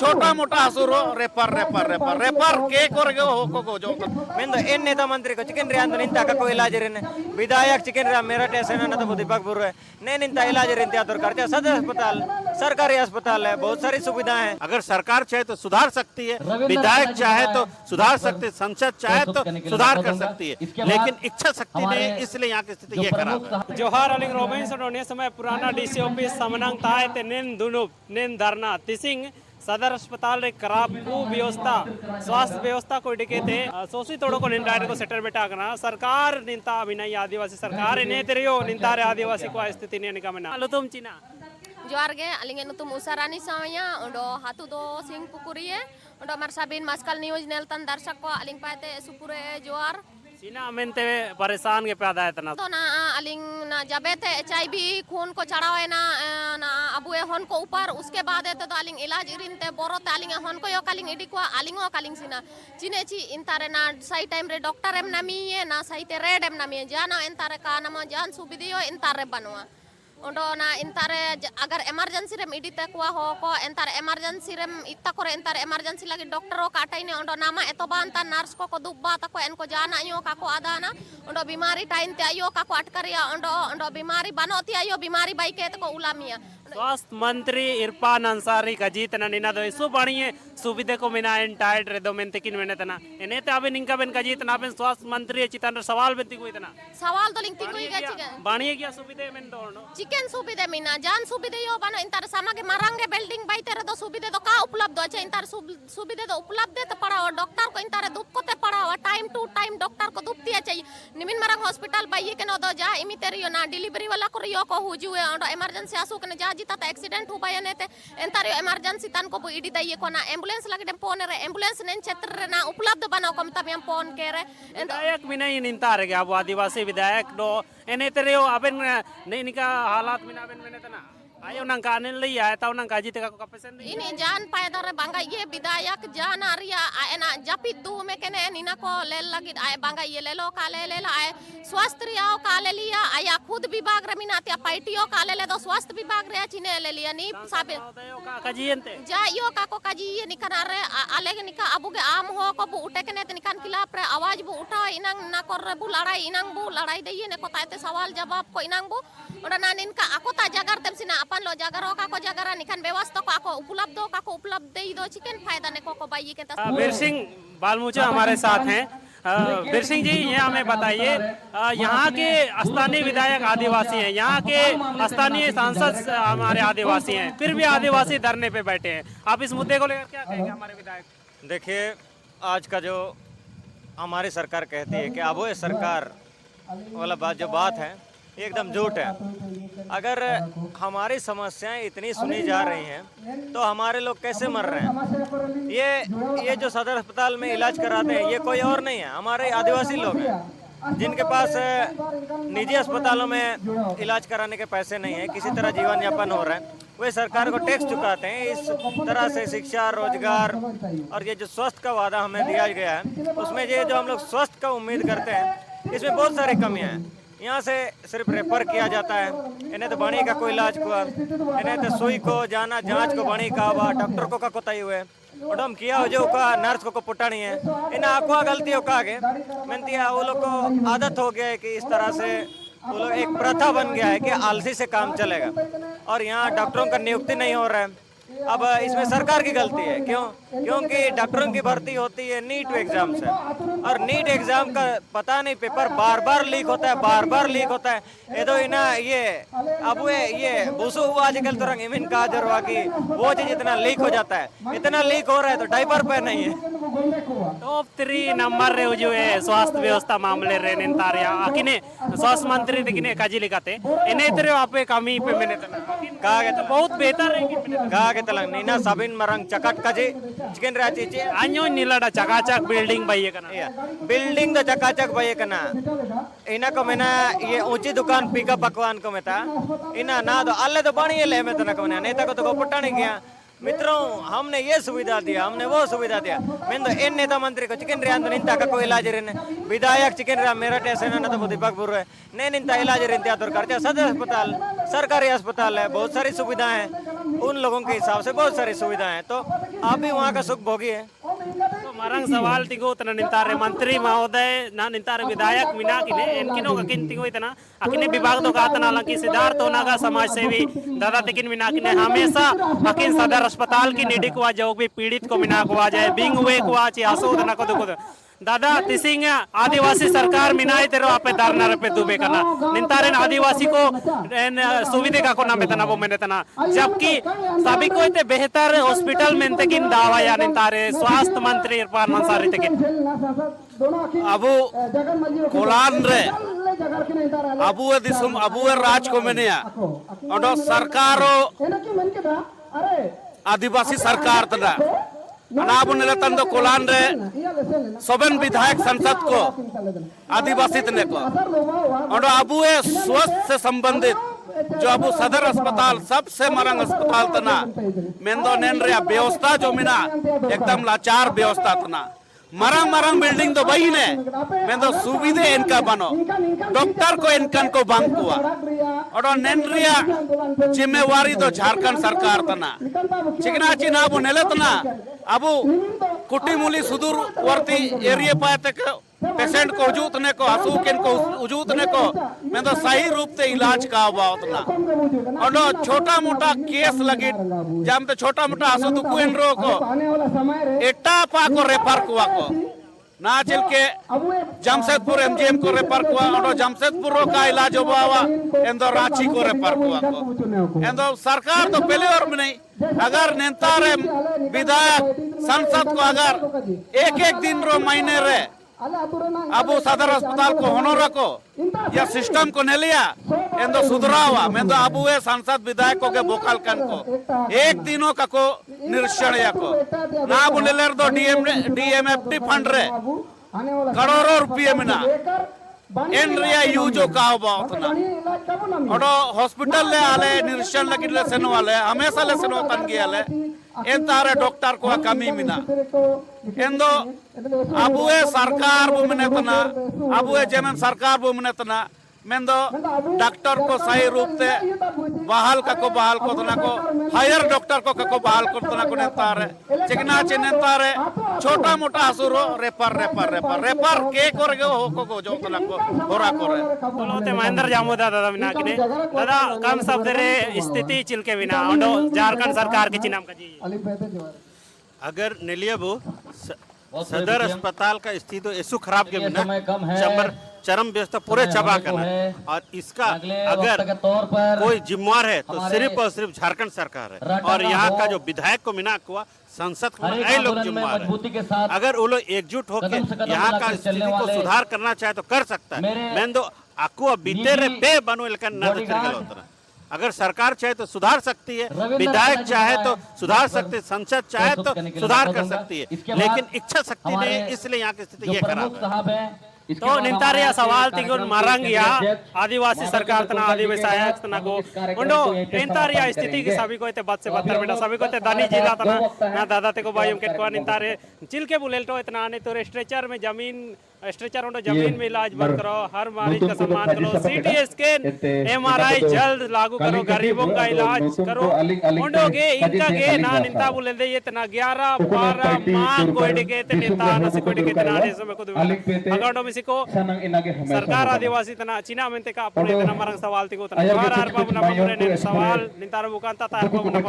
छोटा मोटा हसुरो रेपर के कोरगे हो को जो मेंदो एन नेता मंत्री को चिकन रियान निंता का कोई इलाज रहने विधायक चिकन रिया मेरा टेसन ना तो दीपक बुर्रे ने निंता इलाज रहते तो खर्चा सदर अस्पताल सरकारी अस्पताल है, बहुत सारी सुविधाएं हैं। अगर सरकार चाहे तो सुधार सकती है, विधायक चाहे तो सुधार सकती है, संसद चाहे तो सुधार कर सकती है, लेकिन इच्छा शक्ति नहीं, इसलिए यहाँ की स्थिति ये खराब है। जोहार अलिंग रोबिन्सन समय पुराना डीसी ऑफिस समनंग ताए ते नेन दुनुप नेन धरना तिसिंग सदर अस्पताल रे खराब व्यवस्था स्वास्थ्य व्यवस्था को इडिके थे सोसी तोड़ो को निंदारे को सेटर बेटा करना सरकार निंता अभिनय आदिवासी सरकार ने तेरियो निंतारे आदिवासी को स्थिति ने निकामना आलो तुम चीना जोहार गे अलिंगे नुतुम उसारानी सावया ओडो हातु दो सिंह पुकुरिये ओडो मार साबिन मास्कल न्यूज नेलतन दर्शक को अलिंग पाते सुपुरे जोहार सीना मेनते परेशान के पैदा है तना तो ना अलिंग ना जबे थे एचआईवी खून को चढ़ावे ना ना अबुए होन को ऊपर उसके बाद है तो अलिंग इलाज इरिनते बोरो ते अलिंग होन को यो कालिंग इडी को अलिंगो कालिंग सीना चिने ची इंतारे ना सही टाइम रे डॉक्टर एम नामी है ना सही ते रेड एम नामी है जाना इंतारे का नाम जान सुविधियो इंतारे बनवा ओंडो ना इंतारे अगर इमरजेंसी रेम इडी तकवा हो को इंतारे इमरजेंसी रेम इत्ता करे इंतारे इमरजेंसी लगी डॉक्टरो काटाई ने ओंडो नामा एतोबांता नर्स को दुब्बा तको एनको जाना यो काको आदाना ओंडो बीमारी टाइम ते आयो काको अटकरिया ओंडो ओंडो बीमारी बनोती आयो बीमारी बाइके तको उलामिया स्वास्थ्य मंत्री इरफान अंसारी का जीत ना निना दो इसु बढ़िए सुविधे को मिना एंटाइड रे दो मेंते किन मेने तना एने ते अबे निंका बेन का जीत ना बेन स्वास्थ्य मंत्री चितन सवाल बेंती को इतना सवाल तो लिंक तिंगुई गे चिकन बढ़िए क्या सुविधे मेन दोनो चिकन सुविधे मिना जान सुविधे यो बनो इंतार सामगे मारंगे बिल्डिंग बाइते रे दो सुविधे तो का उपलब्ध हो छे इंतार सुविधे तो उपलब्ध है तो पड़ाओ डॉक्टर को इंतार दुप को ते पड़ाओ टाइम टू टाइम डॉक्टर को दुपती चाहिए निमिन मारंग हॉस्पिटल बाइये के न दो जा इमितेरियो ना डिलीवरी वाला को यो को हुजुए इमरजेंसी आसु के जा जीता एक्सीडेंट हो बयने ते एंतारियो इमरजेंसी तन को इडी दइए को ना एम्बुलेंस लगे फोन रे एम्बुलेंस नेन क्षेत्र रे ना उपलब्ध बनाओ कम तब हम फोन के रे विधायक भी नहीं निंता रे अब आदिवासी विधायक दो एने तेरे अबेन नहीं निका हालात मिना बेन मेने तना आयो नंका आने लई आया ताऊ नंका जीते का कपसेन इनी जान पायदा रे बांगा ये विधायक जान आरिया एना जापि दू में केने निना को ले लगी आए बांगा ये ले लो काले ले आए स्वास्थ्य रियाओ काले लिया आया खुद विभाग रे मिनातिया पार्टियों काले ले दो स्वास्थ्य विभाग रे चिने ले लिया नी साबे का कजियनते जा यो का को कजी ये निकना रे आले के निका अबु के आम हो को बु उठे केने ते निकान खिलाफ रे आवाज बु उठा इनंग ना कर रे बु लड़ाई दइए ने को ताते सवाल जवाब को इनंग बु ओडा ना निनका आकोता जागर तेम सिना अपन लो जागरो का को जागरा निकान व्यवस्था को आको उपलब्ध दे दो चिकन फायदा ने को बाई के बीर सिंह बालमूचा हमारे साथ हैं बीर सिंह जी ये हमें बताइए यहाँ के स्थानीय विधायक आदिवासी हैं, यहाँ के स्थानीय सांसद हमारे आदिवासी हैं, फिर भी आदिवासी धरने पे बैठे हैं। आप इस मुद्दे को लेकर क्या कहेंगे हमारे विधायक? देखिए आज का जो हमारी सरकार कहती है कि अब वो सरकार वाला जो बात है एकदम झूठ है। अगर हमारी समस्याएं इतनी सुनी जा रही हैं तो हमारे लोग कैसे मर रहे हैं? ये जो सदर अस्पताल में इलाज कराते हैं ये कोई और नहीं है, हमारे आदिवासी लोग हैं जिनके पास निजी अस्पतालों में इलाज कराने के पैसे नहीं है, किसी तरह जीवन यापन हो रहा है। वे सरकार को टैक्स चुकाते हैं। इस तरह से शिक्षा, रोजगार और ये जो स्वास्थ्य का वादा हमें दिया गया है उसमें ये जो हम लोग स्वास्थ्य का उम्मीद करते हैं इसमें बहुत सारी कमियाँ हैं। यहाँ से सिर्फ रेफर किया जाता है, इन्हें तो बणी का कोई इलाज हुआ, इन्हें तो सुई को जाना जांच को बणी का हुआ, डॉक्टर को का कोताई हुए उडम किया हो जो का नर्स को पुटानी है इन आँखों गलती हो का आगे मेहनती है। वो लोग को आदत हो गया है कि इस तरह से वो लोग एक प्रथा बन गया है कि आलसी से काम चलेगा और यहाँ डॉक्टरों का नियुक्ति नहीं हो रहा है। अब इसमें सरकार की गलती है। क्यों? क्योंकि डॉक्टरों की भर्ती होती है नीट एग्जाम से और नीट एग्जाम का पता नहीं पेपर बार बार लीक होता है ये तो इना ये अब ये बुसु हुआ आजकल तो रंग इमिन का जरवा की वो चीज इतना लीक हो जाता है, इतना लीक हो रहा है तो डायपर पे नहीं है। टॉप 3 नंबर रे जो है स्वास्थ्य व्यवस्था मामले रे निंतारिया आकिने स्वास्थ्य मंत्री दिखने काजी लिखाते इने तेरे आपे कमी पे मैंने कहा गया तो बहुत बेहतर है कि कहा गया तलंग नीना साबिन मरंग चकट काजी चिकन राची चे अन्यो नीलाडा चकाचक बिल्डिंग बाइये कना बिल्डिंग द चकाचक बाइये कना इना को मेना ये ऊंची दुकान पिका पकवान को मेता इना ना दो अल्ले तो बणी ले में तना को नेता को तो गोपटा नहीं गया मित्रों हमने ये सुविधा दिया, हमने वो सुविधा दिया। मैं तो इन नेता मंत्री को चिकन रिया निंता का कोई इलाज रहने विधायक चिकन रिया मेरठ ऐसे ना तो दीपकपुर है नहीं निंता इलाज रहते तो खर्चा सदर अस्पताल सरकारी अस्पताल है, बहुत सारी सुविधाएं हैं उन लोगों के हिसाब से, बहुत सारी सुविधाएं हैं। तो आप भी वहाँ का सुख भोगी है। तो मरंग सवाल तिगो तना निंतारे मंत्री महोदय ना निंतारे विधायक मिना किने इनकिनो का किन तिगो इतना अकिने विभाग तो गातना लंकी सिद्धार्थ होनागा समाज सेवी दादा तिकिन मिना किने हमेशा अकिन सदर अस्पताल की निडी को जो भी पीड़ित को मिना को आ जाए बिंग हुए को आ ची आसो ना को दुको दादा तिसिंग आदिवासी सरकार मिनाई तेरो आपे दारना रपे दुबे करना निंतारे आदिवासी को सुविधा का को ना मेतना वो मैंने तना जबकि सभी को इतने बेहतर हॉस्पिटल में किन दावा या निंतारे स्वास्थ्य मंत्री इरफान अंसारी तकिन अबू कोलान रे अबू दिसुम अबू राज को मेनिया और सरकारो आदिवासी सरकार तना अनाबु नेलतंदो कोलान रे सोबेन विधायक संसद को आदिवासी तने को और अबू स्वास्थ्य से संबंधित जो अबू सदर अस्पताल सबसे मरंग अस्पताल तना मेंदो नेन रे व्यवस्था जो मिना एकदम लाचार व्यवस्था तना मरंग मरंग बिल्डिंग तो वही ने मेंदो सुविधा इनका बनो डॉक्टर को इनकन को बांग हुआ और नेन रिया जिम्मेवारी तो झारखंड सरकार तना चिकना चिना अबू नेलतना अबू कुटीमुली सुदूरवर्ती एरिया पाते पेशेंट को उजूतने को हसूकिन को उजूतने को मैं तो सही रूप से इलाज का उतना और छोटा मोटा केस लगी जब तो छोटा मोटा हसू दुकुन रो को एटा पा को रेफर कुआ को ना चल के जमशेदपुर एमजीएम को रेफर कुआ और जमशेदपुर का इलाज हुआ एंदो रांची को रेफर कुआ को एंदो सरकार तो पहले और में नहीं अगर नेता रे विधायक संसद को अगर एक दिन रो महीने रे अबू सदर अस्पताल को होनो रखो या सिस्टम को ने लिया एंदो सुधरावा मैं तो अबू सांसद विधायकों के बोकल कन को एक दिनों का को निरीक्षण या को ना बुलेलर दो डीएमएफटी फंड रे करोड़ों रुपये में ना एन रिया यूजो का उतना और हॉस्पिटल ले आले निरीक्षण लगी ले सेनो वाले हमेशा ले सेनो तन गया ले इन तारे डॉक्टर को कमी मिना एंदो अबू सरकार बुमने तना अबू जेमन सरकार बुमने तना मेंदो डॉक्टर को सही रूप से बहाल को तना को हायर डॉक्टर को बहाल को तना को नेतारे चिकना चिनेतारे छोटा मोटा असुरो रेपर के करे हो को जो तना को होरा करे बोलते महेंद्र जामोदा दादा मिना किने दादा कम शब्द रे स्थिति चिलके बिना ओंडो झारखंड सरकार के चिनाम का जी अगर नेलियाबू सदर अस्पताल का स्थिति तो ऐसु खराब के बिना चरम व्यवस्था पूरे चबा करना और इसका अगर कोई जिम्मेवार है तो सिर्फ और सिर्फ झारखंड सरकार है और यहाँ का जो विधायक को मिना हुआ संसद को लोग जिम्मेवार है। अगर वो लोग एकजुट होकर यहाँ का स्थिति को सुधार करना चाहे तो कर सकता है। मैं तो आपको बीते रे पे बनो ना अगर सरकार चाहे तो सुधार सकती है, विधायक चाहे तो सुधार सकते, संसद चाहे तो सुधार कर सकती है, लेकिन इच्छा शक्ति नहीं, इसलिए यहाँ की स्थिति ये खराब है। तो निंतारिया सवाल तिगुन मारंग या आदिवासी सरकार तना आदिवासी आया तना को उंडो निंतारिया स्थिति की सभी को इतने बद से बदतर बेटा सभी को इतने दानी जिला तना ना दादा ते को बायुम के को निंतारे चिल के बुलेटो इतना आने तो स्ट्रेचर में जमीन स्ट्रेचर उंडो जमीन में इलाज बंद करो, हर मरीज का सम्मान करो, सीटी स्कैन एमआरआई जल्द लागू करो, गरीबों का इलाज करो उंडो के इनका के ना निंता बुले दे इतना 11-12 माह कोई डिके ते निंता न से कोई डिके तना ने समय को अगंडो में को सरकार आदिवासी तना चीना मेंते का अपने तना मरंग सवाल तिको तना बार बार बाबू ना सवाल निंतार बुकांता तार बाबू ना